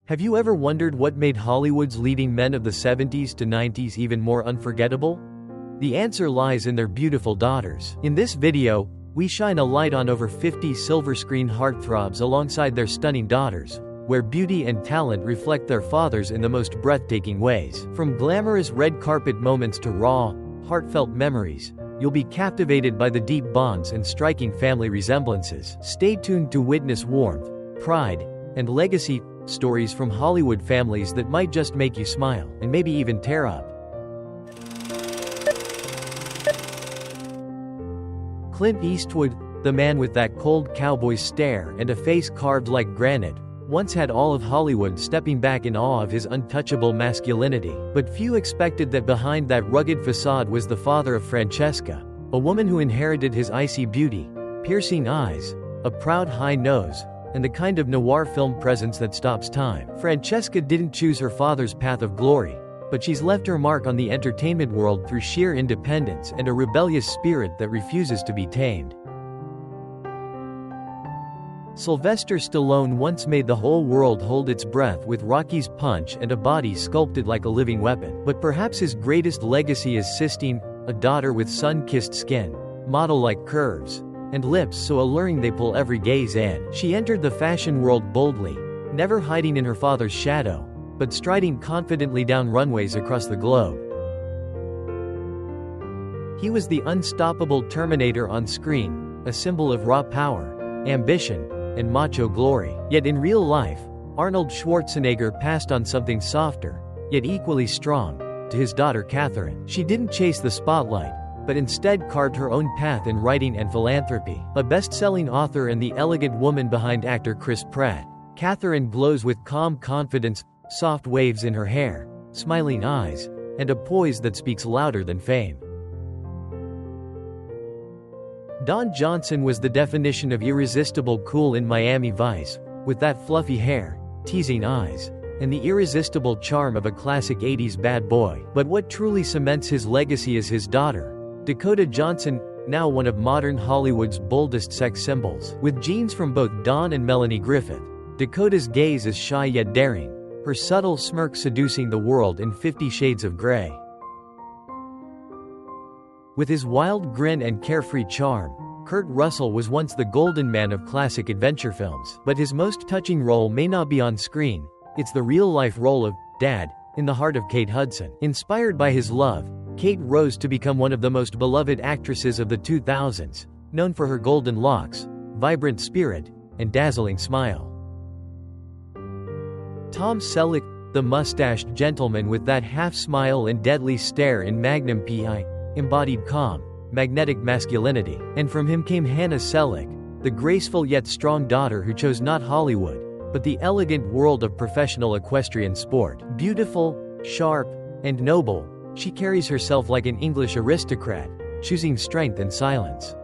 Have you ever wondered what made Hollywood's leading men of the 70s to 90s even more unforgettable? The answer lies in their beautiful daughters. In this video, we shine a light on over 50 silver screen heartthrobs alongside their stunning daughters, where beauty and talent reflect their fathers in the most breathtaking ways. From glamorous red carpet moments to raw, heartfelt memories, you'll be captivated by the deep bonds and striking family resemblances. Stay tuned to witness warmth, pride, and legacy stories from Hollywood families that might just make you smile, and maybe even tear up. Clint Eastwood, the man with that cold cowboy stare and a face carved like granite, once had all of Hollywood stepping back in awe of his untouchable masculinity. But few expected that behind that rugged facade was the father of Francesca, a woman who inherited his icy beauty, piercing eyes, a proud high nose, and the kind of noir film presence that stops time. Francesca didn't choose her father's path of glory, but she's left her mark on the entertainment world through sheer independence and a rebellious spirit that refuses to be tamed. Sylvester Stallone once made the whole world hold its breath with Rocky's punch and a body sculpted like a living weapon. But perhaps his greatest legacy is Sistine, a daughter with sun-kissed skin, model-like curves, and lips so alluring they pull every gaze in. She entered the fashion world boldly, never hiding in her father's shadow, but striding confidently down runways across the globe. He was the unstoppable Terminator on screen, a symbol of raw power, ambition, and macho glory. Yet in real life, Arnold Schwarzenegger passed on something softer, yet equally strong, to his daughter Catherine. She didn't chase the spotlight, but instead carved her own path in writing and philanthropy. A best-selling author and the elegant woman behind actor Chris Pratt, Catherine glows with calm confidence, soft waves in her hair, smiling eyes, and a poise that speaks louder than fame. Don Johnson was the definition of irresistible cool in Miami Vice, with that fluffy hair, teasing eyes, and the irresistible charm of a classic 80s bad boy. But what truly cements his legacy is his daughter, Dakota Johnson, now one of modern Hollywood's boldest sex symbols. With genes from both Don and Melanie Griffith, Dakota's gaze is shy yet daring, her subtle smirk seducing the world in 50 Shades of Grey. With his wild grin and carefree charm, Kurt Russell was once the golden man of classic adventure films. But his most touching role may not be on screen, it's the real-life role of Dad in the heart of Kate Hudson. Inspired by his love, Kate rose to become one of the most beloved actresses of the 2000s, known for her golden locks, vibrant spirit, and dazzling smile. Tom Selleck, the mustached gentleman with that half-smile and deadly stare in Magnum P.I., embodied calm, magnetic masculinity. And from him came Hannah Selleck, the graceful yet strong daughter who chose not Hollywood, but the elegant world of professional equestrian sport. Beautiful, sharp, and noble, she carries herself like an English aristocrat, choosing strength and silence.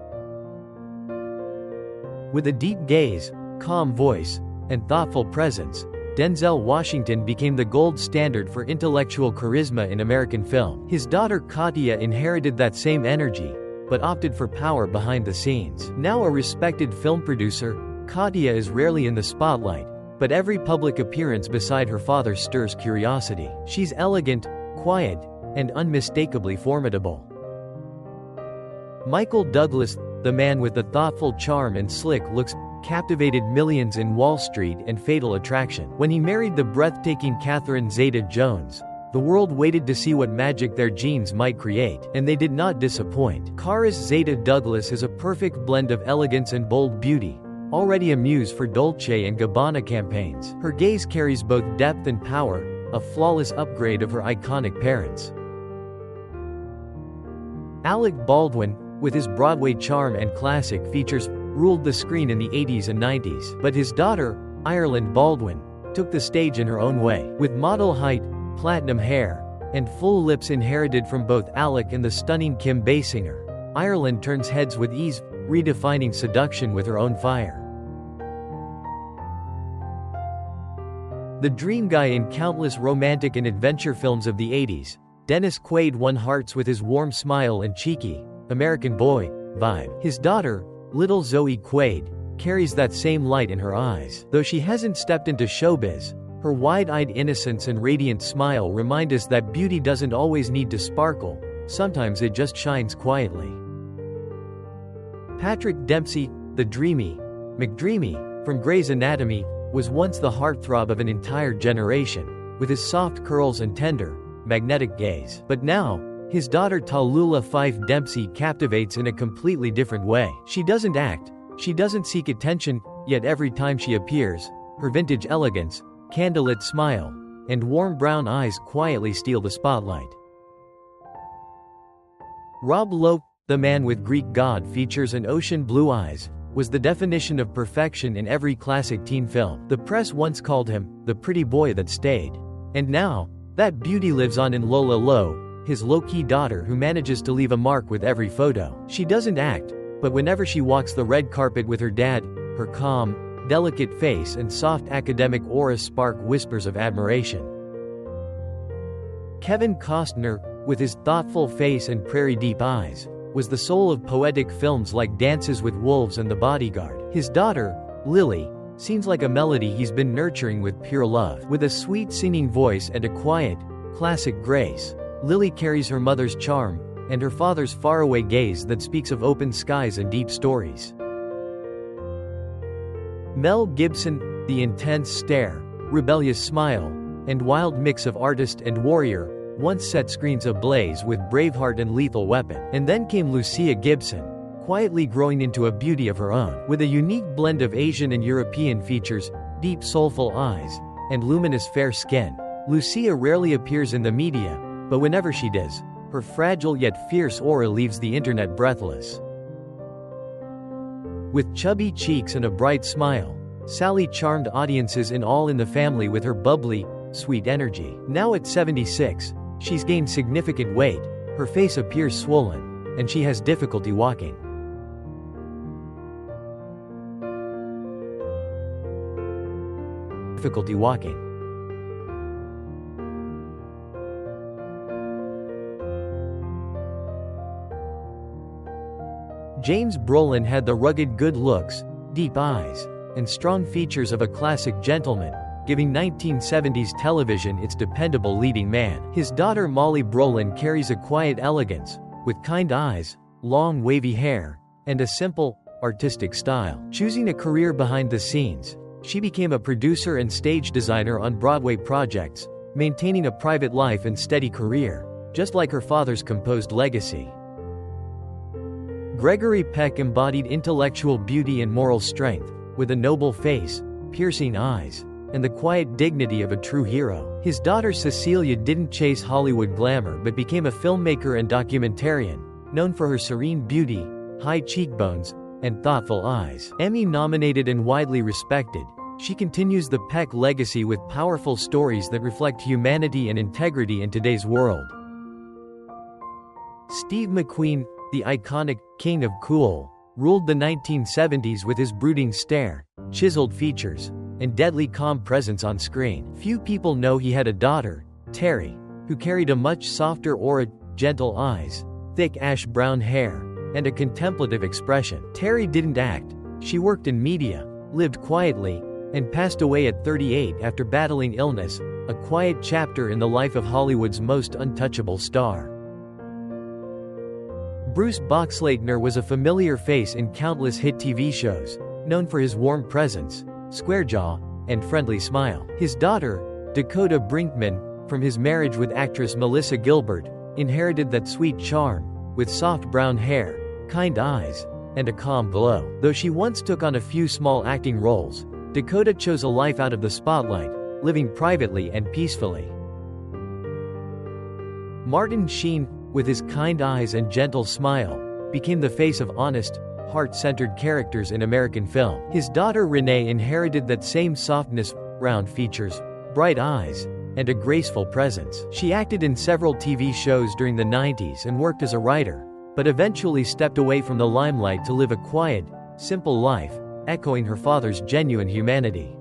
With a deep gaze, calm voice, and thoughtful presence, Denzel Washington became the gold standard for intellectual charisma in American film. His daughter Katia inherited that same energy, but opted for power behind the scenes. Now a respected film producer, Katia is rarely in the spotlight, but every public appearance beside her father stirs curiosity. She's elegant, quiet, and unmistakably formidable. Michael Douglas, the man with the thoughtful charm and slick looks, captivated millions in Wall Street and Fatal Attraction. When he married the breathtaking Catherine Zeta-Jones, the world waited to see what magic their genes might create, and they did not disappoint. Karis Zeta-Douglas is a perfect blend of elegance and bold beauty, already a muse for Dolce & Gabbana campaigns. Her gaze carries both depth and power, a flawless upgrade of her iconic parents. Alec Baldwin, with his Broadway charm and classic features, ruled the screen in the 80s and 90s. But his daughter, Ireland Baldwin, took the stage in her own way. With model height, platinum hair, and full lips inherited from both Alec and the stunning Kim Basinger, Ireland turns heads with ease, redefining seduction with her own fire. The dream guy in countless romantic and adventure films of the 80s, Dennis Quaid won hearts with his warm smile and cheeky, American boy vibe. His daughter, little Zoe Quaid, carries that same light in her eyes. Though she hasn't stepped into showbiz, Her wide-eyed innocence and radiant smile remind us that beauty doesn't always need to sparkle, sometimes it just shines quietly. Patrick Dempsey, the dreamy McDreamy, from Grey's Anatomy, was once the heartthrob of an entire generation, with his soft curls and tender, magnetic gaze. But now, his daughter Tallulah Fife Dempsey captivates in a completely different way. She doesn't act, she doesn't seek attention, yet every time she appears, her vintage elegance, candlelit smile, and warm brown eyes quietly steal the spotlight. Rob Lowe, the man with Greek god features and ocean blue eyes, was the definition of perfection in every classic teen film. The press once called him the pretty boy that stayed. And now, that beauty lives on in Lola Lowe, his low-key daughter who manages to leave a mark with every photo. She doesn't act, but whenever she walks the red carpet with her dad, her calm, delicate face and soft academic aura spark whispers of admiration. Kevin Costner, with his thoughtful face and prairie-deep eyes, was the soul of poetic films like Dances with Wolves and The Bodyguard. His daughter, Lily, seems like a melody he's been nurturing with pure love. With a sweet singing voice and a quiet, classic grace, Lily carries her mother's charm, and her father's faraway gaze that speaks of open skies and deep stories. Mel Gibson, the intense stare, rebellious smile, and wild mix of artist and warrior, once set screens ablaze with Braveheart and Lethal Weapon. And then came Lucia Gibson, quietly growing into a beauty of her own. With a unique blend of Asian and European features, deep soulful eyes, and luminous fair skin, Lucia rarely appears in the media, but whenever she does, her fragile yet fierce aura leaves the internet breathless. With chubby cheeks and a bright smile, Sally charmed audiences in All in the Family with her bubbly, sweet energy. Now at 76, she's gained significant weight, her face appears swollen, and she has difficulty walking. James Brolin had the rugged good looks, deep eyes, and strong features of a classic gentleman, giving 1970s television its dependable leading man. His daughter Molly Brolin carries a quiet elegance, with kind eyes, long wavy hair, and a simple, artistic style. Choosing a career behind the scenes, she became a producer and stage designer on Broadway projects, maintaining a private life and steady career, just like her father's composed legacy. Gregory Peck embodied intellectual beauty and moral strength, with a noble face, piercing eyes, and the quiet dignity of a true hero. His daughter Cecilia didn't chase Hollywood glamour but became a filmmaker and documentarian, known for her serene beauty, high cheekbones, and thoughtful eyes. Emmy-nominated and widely respected, she continues the Peck legacy with powerful stories that reflect humanity and integrity in today's world. Steve McQueen, the iconic King of Cool, ruled the 1970s with his brooding stare, chiseled features, and deadly calm presence on screen. Few people know he had a daughter, Terry, who carried a much softer aura, gentle eyes, thick ash-brown hair, and a contemplative expression. Terry didn't act, she worked in media, lived quietly, and passed away at 38 after battling illness, a quiet chapter in the life of Hollywood's most untouchable star. Bruce Boxleitner was a familiar face in countless hit TV shows, known for his warm presence, square jaw, and friendly smile. His daughter, Dakota Brinkman, from his marriage with actress Melissa Gilbert, inherited that sweet charm, with soft brown hair, kind eyes, and a calm glow. Though she once took on a few small acting roles, Dakota chose a life out of the spotlight, living privately and peacefully. Martin Sheen, with his kind eyes and gentle smile, became the face of honest, heart-centered characters in American film. His daughter Renee inherited that same softness, round features, bright eyes, and a graceful presence. She acted in several TV shows during the 90s and worked as a writer, but eventually stepped away from the limelight to live a quiet, simple life, echoing her father's genuine humanity.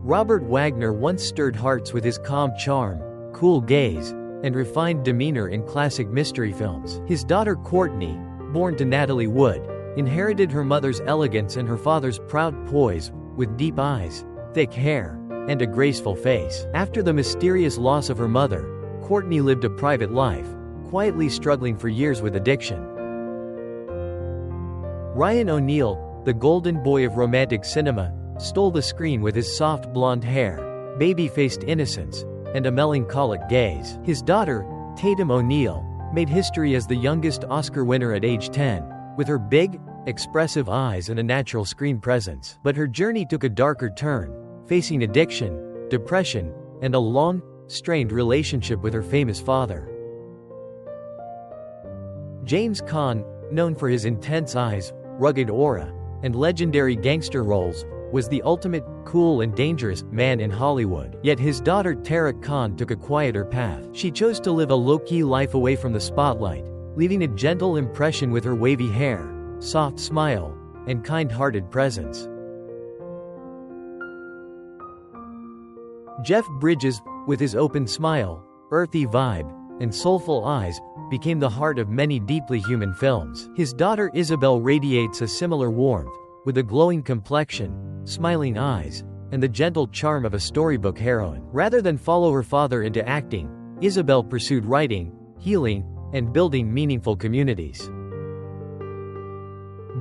Robert Wagner once stirred hearts with his calm charm, cool gaze, and refined demeanor in classic mystery films. His daughter Courtney, born to Natalie Wood, inherited her mother's elegance and her father's proud poise, with deep eyes, thick hair, and a graceful face. After the mysterious loss of her mother, Courtney lived a private life, quietly struggling for years with addiction. Ryan O'Neal, the golden boy of romantic cinema, stole the screen with his soft blonde hair, baby-faced innocence, and a melancholic gaze. His daughter, Tatum O'Neal, made history as the youngest Oscar winner at age 10, with her big, expressive eyes and a natural screen presence. But her journey took a darker turn, facing addiction, depression, and a long, strained relationship with her famous father. James Caan, known for his intense eyes, rugged aura, and legendary gangster roles, was the ultimate, cool and dangerous, man in Hollywood. Yet his daughter Tara Khan took a quieter path. She chose to live a low-key life away from the spotlight, leaving a gentle impression with her wavy hair, soft smile, and kind-hearted presence. Jeff Bridges, with his open smile, earthy vibe, and soulful eyes, became the heart of many deeply human films. His daughter Isabel radiates a similar warmth, with a glowing complexion, smiling eyes, and the gentle charm of a storybook heroine. Rather than follow her father into acting, Isabel pursued writing, healing, and building meaningful communities.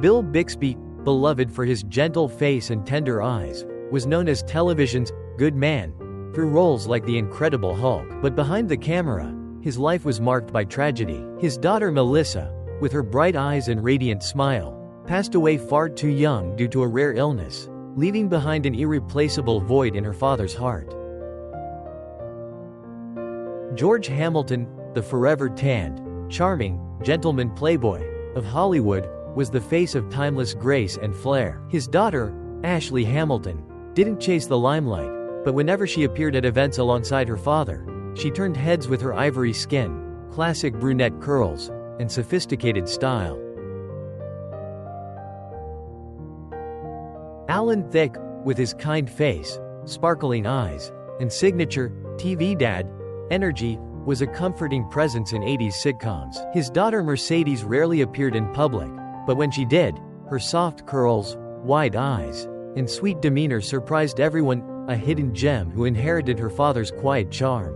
Bill Bixby, beloved for his gentle face and tender eyes, was known as television's good man through roles like The Incredible Hulk. But behind the camera, his life was marked by tragedy. His daughter Melissa, with her bright eyes and radiant smile, passed away far too young due to a rare illness, leaving behind an irreplaceable void in her father's heart. George Hamilton, the forever tanned, charming, gentleman playboy of Hollywood, was the face of timeless grace and flair. His daughter, Ashley Hamilton, didn't chase the limelight, but whenever she appeared at events alongside her father, she turned heads with her ivory skin, classic brunette curls, and sophisticated style. Alan Thicke, with his kind face, sparkling eyes, and signature TV dad energy, was a comforting presence in 80s sitcoms. His daughter Mercedes rarely appeared in public, but when she did, her soft curls, wide eyes, and sweet demeanor surprised everyone, a hidden gem who inherited her father's quiet charm.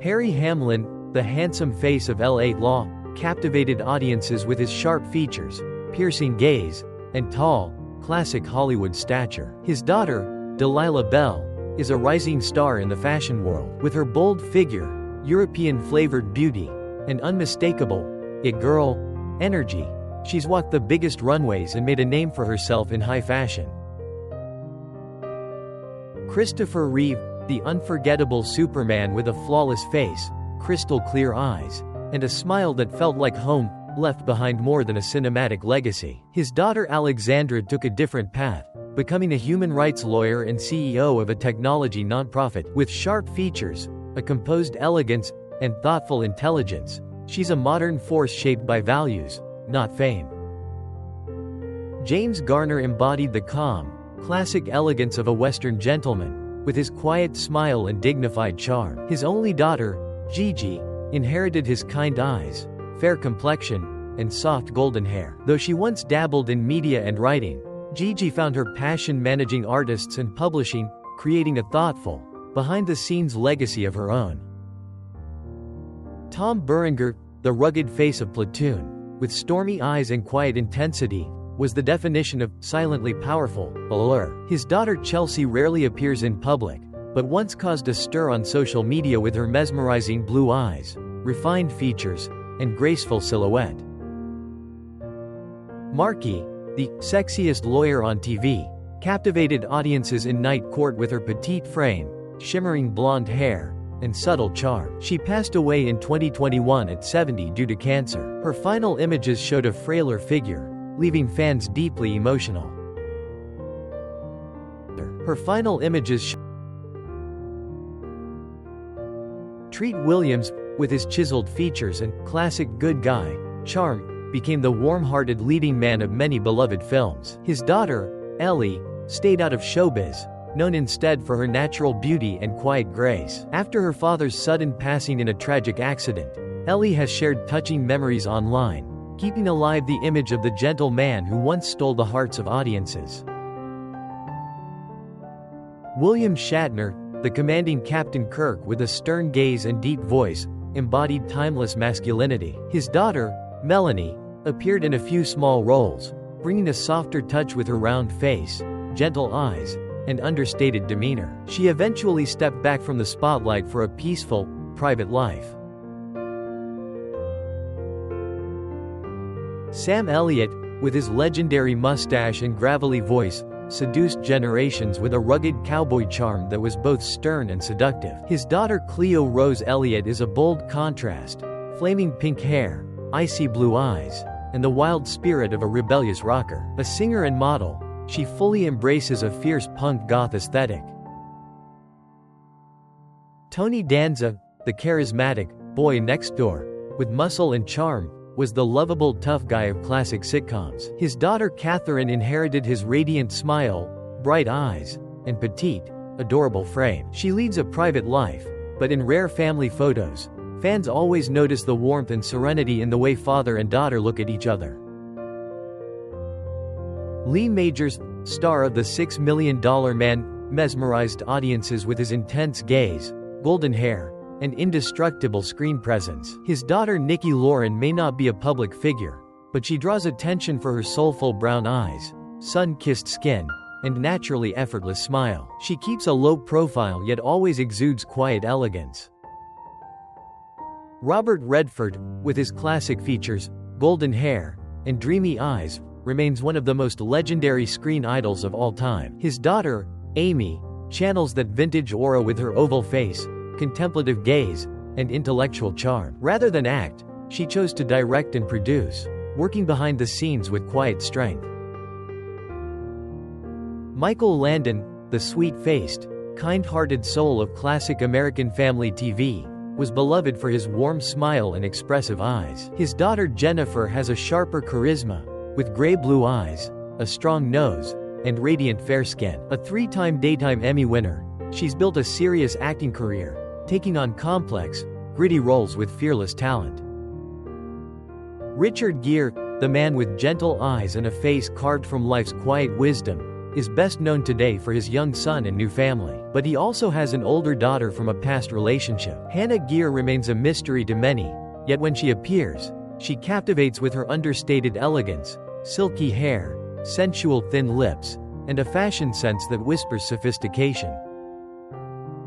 Harry Hamlin, the handsome face of LA Law, captivated audiences with his sharp features, piercing gaze, and tall, classic Hollywood stature. His daughter, Delilah Bell, is a rising star in the fashion world. With her bold figure, European-flavored beauty, and unmistakable it girl energy, she's walked the biggest runways and made a name for herself in high fashion. Christopher Reeve, the unforgettable Superman with a flawless face, crystal clear eyes, and a smile that felt like home, left behind more than a cinematic legacy. His daughter Alexandra took a different path, becoming a human rights lawyer and CEO of a technology nonprofit. With sharp features, a composed elegance, and thoughtful intelligence, she's a modern force shaped by values, not fame. James Garner embodied the calm, classic elegance of a Western gentleman, with his quiet smile and dignified charm. His only daughter, Gigi, inherited his kind eyes, fair complexion, and soft golden hair. Though she once dabbled in media and writing, Gigi found her passion managing artists and publishing, creating a thoughtful, behind-the-scenes legacy of her own. Tom Berenger, the rugged face of Platoon, with stormy eyes and quiet intensity, was the definition of silently powerful allure. His daughter Chelsea rarely appears in public, but once caused a stir on social media with her mesmerizing blue eyes, refined features, and graceful silhouette. Marky, the sexiest lawyer on TV, captivated audiences in Night Court with her petite frame, shimmering blonde hair, and subtle charm. She passed away in 2021 at 70 due to cancer. Her final images showed a frailer figure, leaving fans deeply emotional. Her final images Treat Williams, with his chiseled features and classic good guy charm, became the warm-hearted leading man of many beloved films. His daughter, Ellie, stayed out of showbiz, known instead for her natural beauty and quiet grace. After her father's sudden passing in a tragic accident, Ellie has shared touching memories online, keeping alive the image of the gentle man who once stole the hearts of audiences. William Shatner, the commanding Captain Kirk with a stern gaze and deep voice, embodied timeless masculinity. His daughter, Melanie, appeared in a few small roles, bringing a softer touch with her round face, gentle eyes, and understated demeanor. She eventually stepped back from the spotlight for a peaceful, private life. Sam Elliott, with his legendary mustache and gravelly voice, seduced generations with a rugged cowboy charm that was both stern and seductive. His daughter Cleo Rose Elliott is a bold contrast, flaming pink hair, icy blue eyes, and the wild spirit of a rebellious rocker. A singer and model, she fully embraces a fierce punk goth aesthetic. Tony Danza, the charismatic boy next door, with muscle and charm, was the lovable tough guy of classic sitcoms. His daughter Catherine inherited his radiant smile, bright eyes, and petite, adorable frame. She leads a private life, but in rare family photos, fans always notice the warmth and serenity in the way father and daughter look at each other. Lee Majors, star of The $6 Million Man, mesmerized audiences with his intense gaze, golden hair, and indestructible screen presence. His daughter Nikki Lauren may not be a public figure, but she draws attention for her soulful brown eyes, sun-kissed skin, and naturally effortless smile. She keeps a low profile yet always exudes quiet elegance. Robert Redford, with his classic features, golden hair, and dreamy eyes, remains one of the most legendary screen idols of all time. His daughter, Amy, channels that vintage aura with her oval face, contemplative gaze, and intellectual charm. Rather than act, she chose to direct and produce, working behind the scenes with quiet strength. Michael Landon, the sweet-faced, kind-hearted soul of classic American family TV, was beloved for his warm smile and expressive eyes. His daughter Jennifer has a sharper charisma, with gray-blue eyes, a strong nose, and radiant fair skin. A 3-time Daytime Emmy winner, she's built a serious acting career, taking on complex, gritty roles with fearless talent. Richard Gere, the man with gentle eyes and a face carved from life's quiet wisdom, is best known today for his young son and new family. But he also has an older daughter from a past relationship. Hannah Gere remains a mystery to many, yet when she appears, she captivates with her understated elegance, silky hair, sensual thin lips, and a fashion sense that whispers sophistication.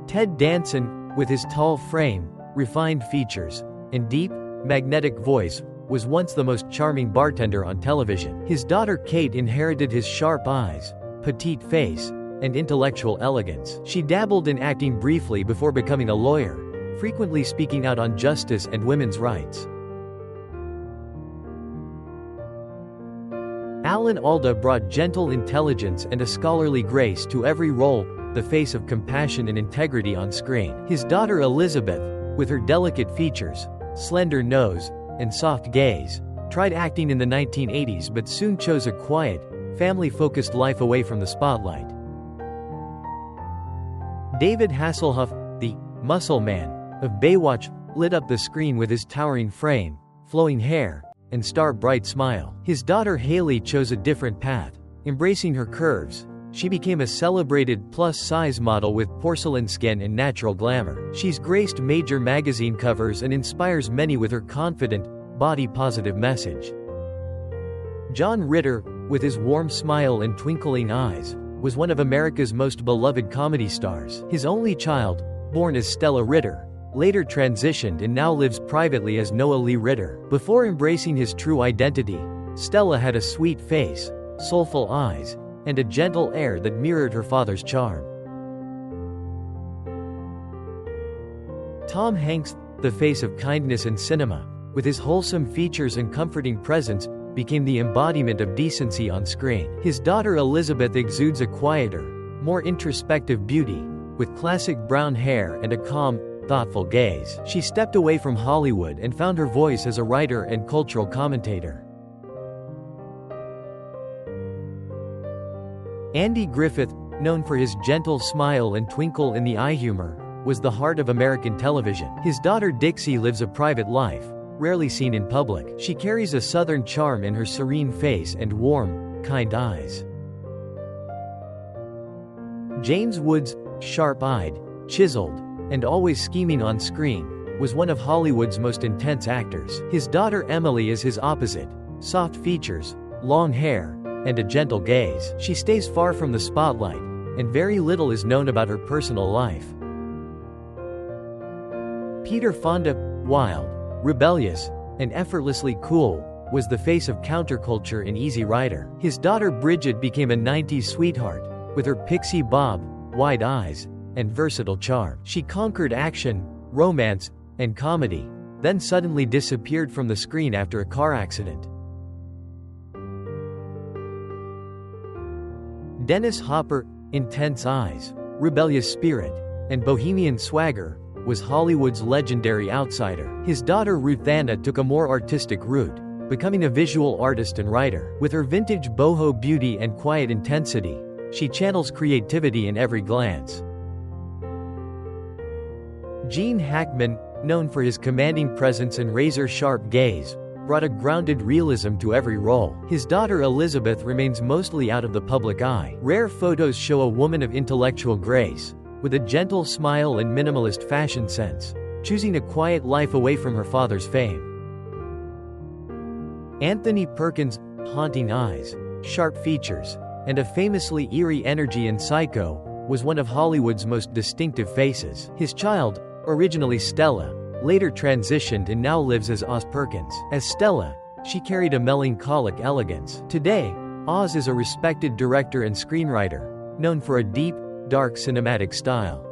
Ted Danson, with his tall frame, refined features, and deep, magnetic voice, was once the most charming bartender on television. His daughter Kate inherited his sharp eyes, petite face, and intellectual elegance. She dabbled in acting briefly before becoming a lawyer, frequently speaking out on justice and women's rights. Alan Alda brought gentle intelligence and a scholarly grace to every role, the face of compassion and integrity on screen. His daughter Elizabeth, with her delicate features, slender nose, and soft gaze, tried acting in the 1980s but soon chose a quiet, family-focused life away from the spotlight. David Hasselhoff, the muscle man of Baywatch, lit up the screen with his towering frame, flowing hair, and star-bright smile. His daughter Haley chose a different path, embracing her curves. She became a celebrated plus-size model with porcelain skin and natural glamour. She's graced major magazine covers and inspires many with her confident, body-positive message. John Ritter, with his warm smile and twinkling eyes, was one of America's most beloved comedy stars. His only child, born as Stella Ritter, later transitioned and now lives privately as Noah Lee Ritter. Before embracing his true identity, Stella had a sweet face, soulful eyes, and a gentle air that mirrored her father's charm. Tom Hanks, the face of kindness in cinema, with his wholesome features and comforting presence, became the embodiment of decency on screen. His daughter Elizabeth exudes a quieter, more introspective beauty, with classic brown hair and a calm, thoughtful gaze. She stepped away from Hollywood and found her voice as a writer and cultural commentator. Andy Griffith, known for his gentle smile and twinkle in the eye humor, was the heart of American television. His daughter Dixie lives a private life, rarely seen in public. She carries a southern charm in her serene face and warm, kind eyes. James Woods, sharp-eyed, chiseled, and always scheming on screen, was one of Hollywood's most intense actors. His daughter Emily is his opposite: soft features, long hair, and a gentle gaze. She stays far from the spotlight, and very little is known about her personal life. Peter Fonda, wild, rebellious, and effortlessly cool, was the face of counterculture in Easy Rider. His daughter Bridget became a 90s sweetheart, with her pixie bob, wide eyes, and versatile charm. She conquered action, romance, and comedy, then suddenly disappeared from the screen after a car accident. Dennis Hopper, intense eyes, rebellious spirit, and bohemian swagger, was Hollywood's legendary outsider. His daughter Ruthanna took a more artistic route, becoming a visual artist and writer. With her vintage boho beauty and quiet intensity, she channels creativity in every glance. Gene Hackman, known for his commanding presence and razor-sharp gaze, brought a grounded realism to every role. His daughter Elizabeth remains mostly out of the public eye. Rare photos show a woman of intellectual grace, with a gentle smile and minimalist fashion sense, choosing a quiet life away from her father's fame. Anthony Perkins, haunting eyes, sharp features, and a famously eerie energy in Psycho, was one of Hollywood's most distinctive faces. His child, originally Stella, later transitioned and now lives as Oz Perkins. As Stella, she carried a melancholic elegance. Today, Oz is a respected director and screenwriter, known for a deep, dark cinematic style.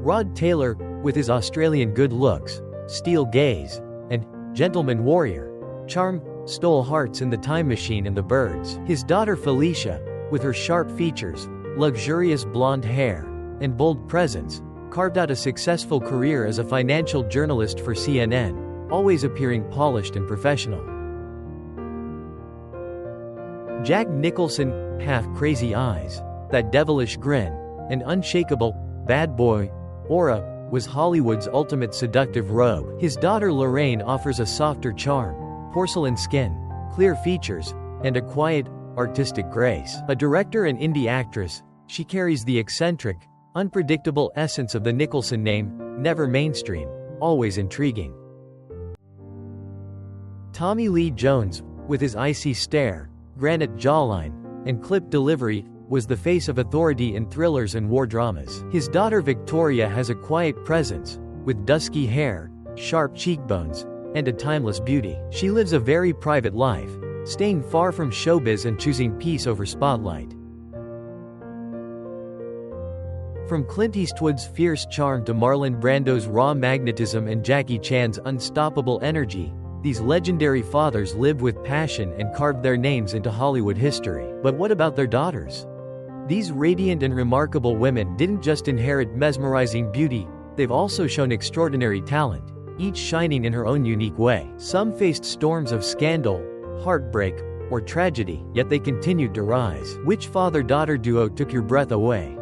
Rod Taylor, with his Australian good looks, steel gaze, and gentleman warrior charm, stole hearts in The Time Machine and The Birds. His daughter Felicia, with her sharp features, luxurious blonde hair, and bold presence, carved out a successful career as a financial journalist for CNN, always appearing polished and professional. Jack Nicholson, half-crazy eyes, that devilish grin, and unshakable, bad boy aura, was Hollywood's ultimate seductive rogue. His daughter Lorraine offers a softer charm, porcelain skin, clear features, and a quiet, artistic grace. A director and indie actress, she carries the eccentric, unpredictable essence of the Nicholson name, never mainstream, always intriguing. Tommy Lee Jones, with his icy stare, granite jawline, and clipped delivery, was the face of authority in thrillers and war dramas. His daughter Victoria has a quiet presence, with dusky hair, sharp cheekbones, and a timeless beauty. She lives a very private life, staying far from showbiz and choosing peace over spotlight. From Clint Eastwood's fierce charm to Marlon Brando's raw magnetism and Jackie Chan's unstoppable energy, these legendary fathers lived with passion and carved their names into Hollywood history. But what about their daughters? These radiant and remarkable women didn't just inherit mesmerizing beauty, they've also shown extraordinary talent, each shining in her own unique way. Some faced storms of scandal, heartbreak, or tragedy, yet they continued to rise. Which father-daughter duo took your breath away?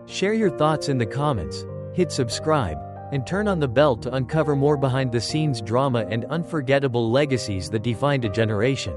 Share your thoughts in the comments, hit subscribe, and turn on the bell to uncover more behind-the-scenes drama and unforgettable legacies that defined a generation.